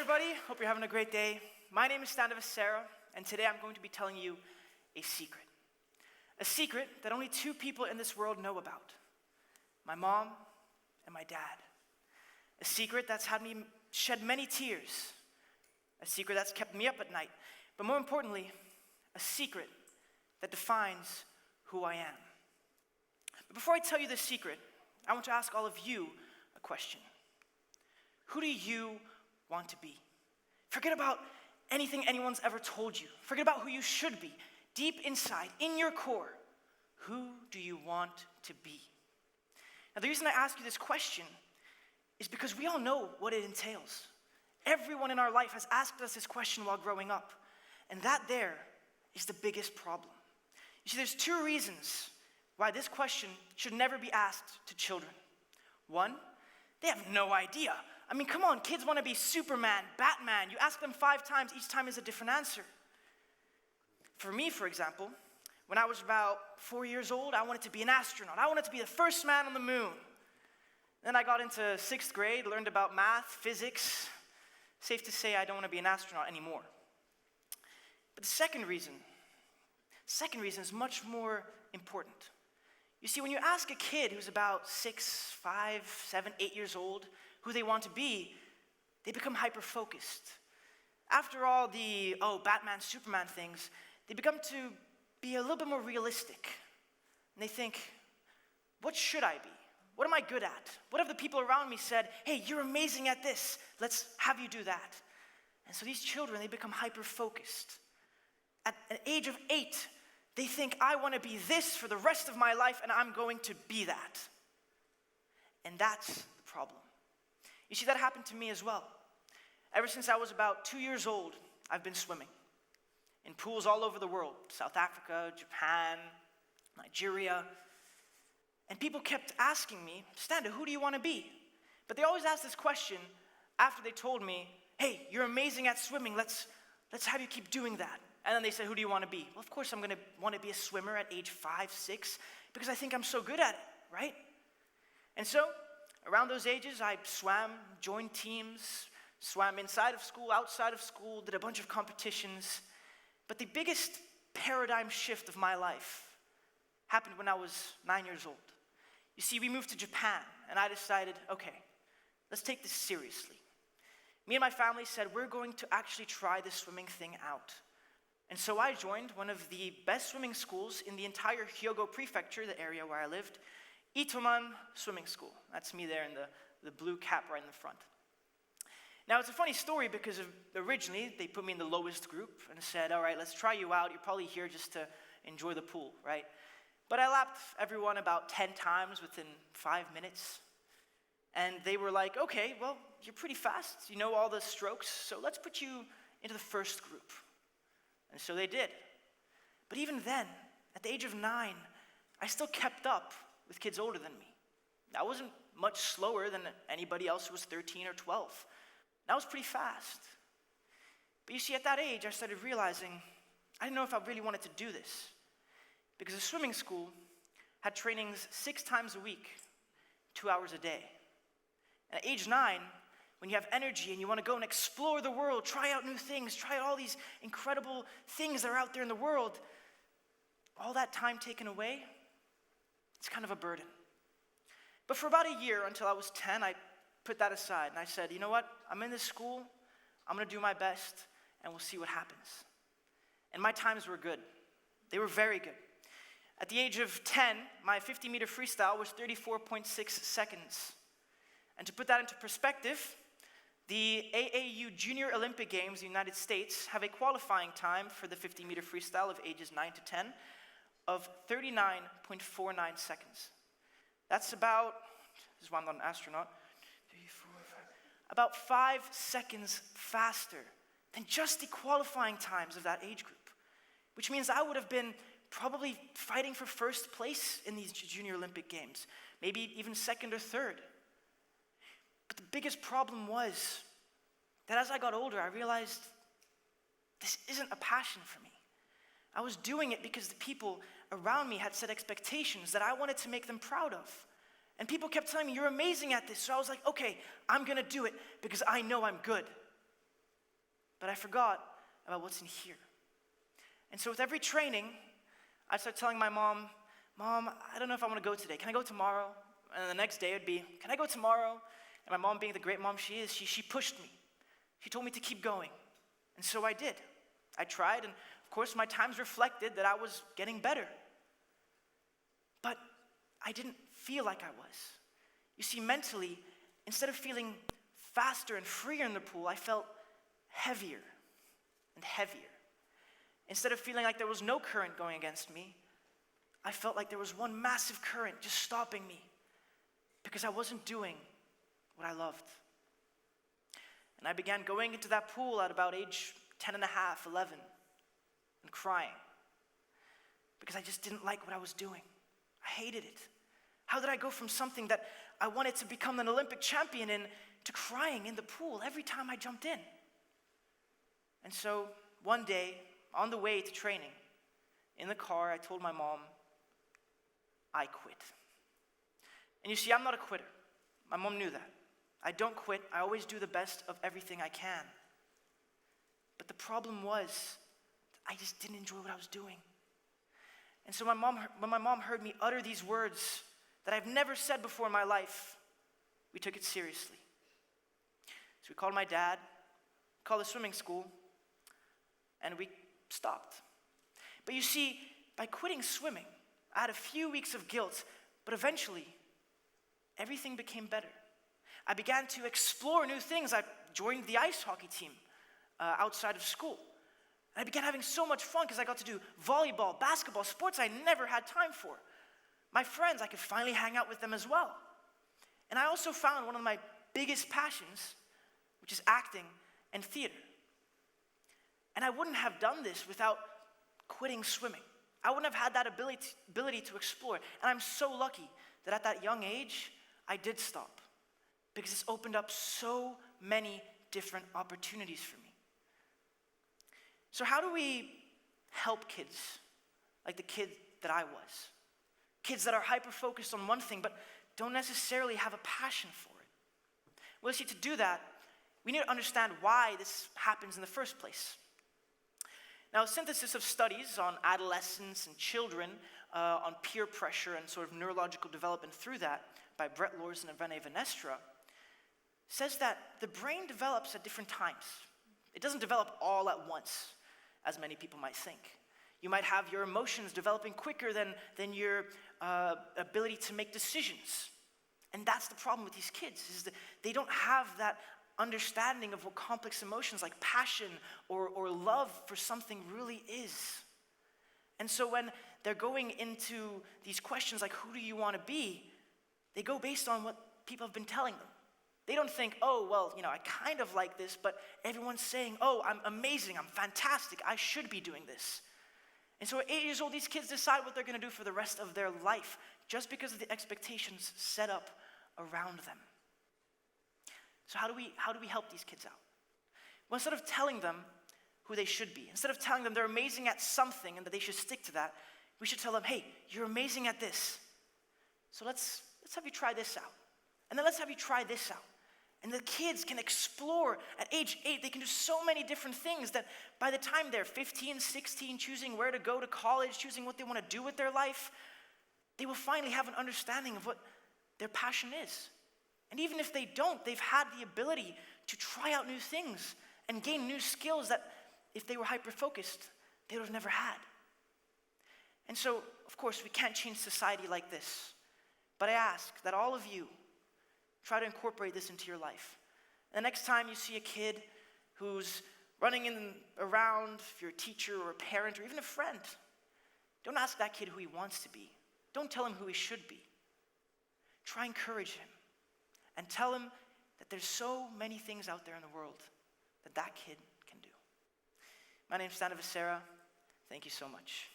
everybody. Hope you're having a great day. My name is Standa Vecera, and today I'm going to be telling you a secret. A secret that only two people in this world know about. My mom and my dad. A secret that's had me shed many tears. A secret that's kept me up at night. But more importantly, a secret that defines who I am. But before I tell you this secret, I want to ask all of you a question. Who do you want to be? Forget about anything anyone's ever told you. Forget about who you should be. Deep inside, in your core, who do you want to be? Now, the reason I ask you this question is because we all know what it entails. Everyone in our life has asked us this question while growing up, and that there is the biggest problem. You see, there's two reasons why this question should never be asked to children. One, they have no idea. I mean, come on, kids want to be Superman, Batman. You ask them 5 times, each time is a different answer. For me, for example, when I was about 4 years old, I wanted to be an astronaut. I wanted to be the first man on the moon. Then I got into 6th grade, learned about math, physics. Safe to say I don't want to be an astronaut anymore. But the second reason is much more important. You see, when you ask a kid who's about 6, 5, 7, 8 years old who they want to be, they become hyper-focused. After all the, Batman, Superman things, they become to be a little bit more realistic. And they think, what should I be? What am I good at? What have the people around me said, hey, you're amazing at this, let's have you do that. And so these children, they become hyper-focused. At an age of 8, they think, I want to be this for the rest of my life, and I'm going to be that. And that's the problem. You see, that happened to me as well. Ever since I was about 2 years old, I've been swimming in pools all over the world. South Africa, Japan, Nigeria. And people kept asking me, Standa, who do you want to be? But they always asked this question after they told me, hey, you're amazing at swimming, let's have you keep doing that. And then they said, who do you want to be? Well, of course I'm going to want to be a swimmer at age 5, 6, because I think I'm so good at it, right? And so, around those ages, I swam, joined teams, swam inside of school, outside of school, did a bunch of competitions. But the biggest paradigm shift of my life happened when I was 9 years old. You see, we moved to Japan, and I decided, okay, let's take this seriously. Me and my family said, we're going to actually try this swimming thing out. And so I joined one of the best swimming schools in the entire Hyogo prefecture, the area where I lived, Itoman Swimming School. That's me there in the blue cap right in the front. Now, it's a funny story because originally they put me in the lowest group and said, all right, let's try you out. You're probably here just to enjoy the pool, right? But I lapped everyone about 10 times within 5 minutes. And they were like, okay, well, you're pretty fast. You know all the strokes, so let's put you into the first group. And so they did. But even then, at the age of 9, I still kept up with kids older than me. I wasn't much slower than anybody else who was 13 or 12. I was pretty fast. But you see, at that age, I started realizing I didn't know if I really wanted to do this. Because the swimming school had trainings 6 times a week, 2 hours a day. And at age 9, when you have energy and you want to go and explore the world, try out new things, try out all these incredible things that are out there in the world, all that time taken away, it's kind of a burden. But for about a year, until I was 10, I put that aside and I said, you know what, I'm in this school, I'm going to do my best, and we'll see what happens. And my times were good. They were very good. At the age of 10, my 50-meter freestyle was 34.6 seconds. And to put that into perspective, the AAU Junior Olympic Games in the United States have a qualifying time for the 50-meter freestyle of ages 9 to 10 of 39.49 seconds. That's about, this is why I'm not an astronaut, 3, 4, 5, about 5 seconds faster than just the qualifying times of that age group, which means I would have been probably fighting for first place in these Junior Olympic Games, maybe even second or third. But the biggest problem was that as I got older, I realized this isn't a passion for me. I was doing it because the people around me had set expectations that I wanted to make them proud of. And people kept telling me, you're amazing at this. So I was like, okay, I'm going to do it because I know I'm good. but I forgot about what's in here. And so with every training, I'd start telling my mom, Mom, I don't know if I want to go today. Can I go tomorrow? And then the next day it would be, can I go tomorrow? And my mom, being the great mom she is, she pushed me. She told me to keep going. And so I did. I tried, and of course my times reflected that I was getting better. But I didn't feel like I was. You see, mentally, instead of feeling faster and freer in the pool, I felt heavier and heavier. Instead of feeling like there was no current going against me, I felt like there was one massive current just stopping me because I wasn't doing what I loved. And I began going into that pool at about age 10 and a half, 11, and crying because I just didn't like what I was doing. I hated it. How did I go from something that I wanted to become an Olympic champion in to crying in the pool every time I jumped in? And so one day, on the way to training, in the car, I told my mom, I quit. And you see, I'm not a quitter. My mom knew that. I don't quit. I always do the best of everything I can. But the problem was, I just didn't enjoy what I was doing. And so when my mom heard me utter these words that I've never said before in my life, we took it seriously. So we called my dad, called the swimming school, and we stopped. But you see, by quitting swimming, I had a few weeks of guilt, but eventually, everything became better. I began to explore new things. I joined the ice hockey team outside of school. And I began having so much fun because I got to do volleyball, basketball, sports I never had time for. My friends, I could finally hang out with them as well. And I also found one of my biggest passions, which is acting and theater. And I wouldn't have done this without quitting swimming. I wouldn't have had that ability to explore. And I'm so lucky that at that young age, I did stop. Because it's opened up so many different opportunities for me. So how do we help kids like the kid that I was? Kids that are hyper-focused on one thing, but don't necessarily have a passion for it. Well, see, to do that, we need to understand why this happens in the first place. Now, a synthesis of studies on adolescents and children, on peer pressure and sort of neurological development through that, by Brett Lorson and René Venestra, says that the brain develops at different times. It doesn't develop all at once, as many people might think. You might have your emotions developing quicker than your ability to make decisions. And that's the problem with these kids, is that they don't have that understanding of what complex emotions like passion or love for something really is. And so when they're going into these questions like, who do you want to be? They go based on what people have been telling them. They don't think, oh, well, I kind of like this, but everyone's saying, oh, I'm amazing, I'm fantastic, I should be doing this. And so at 8 years old, these kids decide what they're going to do for the rest of their life just because of the expectations set up around them. So how do we help these kids out? Well, instead of telling them who they should be, instead of telling them they're amazing at something and that they should stick to that, we should tell them, hey, you're amazing at this. So let's have you try this out. And then let's have you try this out. And the kids can explore at age 8. They can do so many different things that by the time they're 15, 16, choosing where to go to college, choosing what they want to do with their life, they will finally have an understanding of what their passion is. And even if they don't, they've had the ability to try out new things and gain new skills that if they were hyper-focused, they would have never had. And so, of course, we can't change society like this. But I ask that all of you try to incorporate this into your life. And the next time you see a kid who's running around, if you're a teacher or a parent or even a friend, don't ask that kid who he wants to be. Don't tell him who he should be. Try and encourage him and tell him that there's so many things out there in the world that kid can do. My name's Standa Vecera. Thank you so much.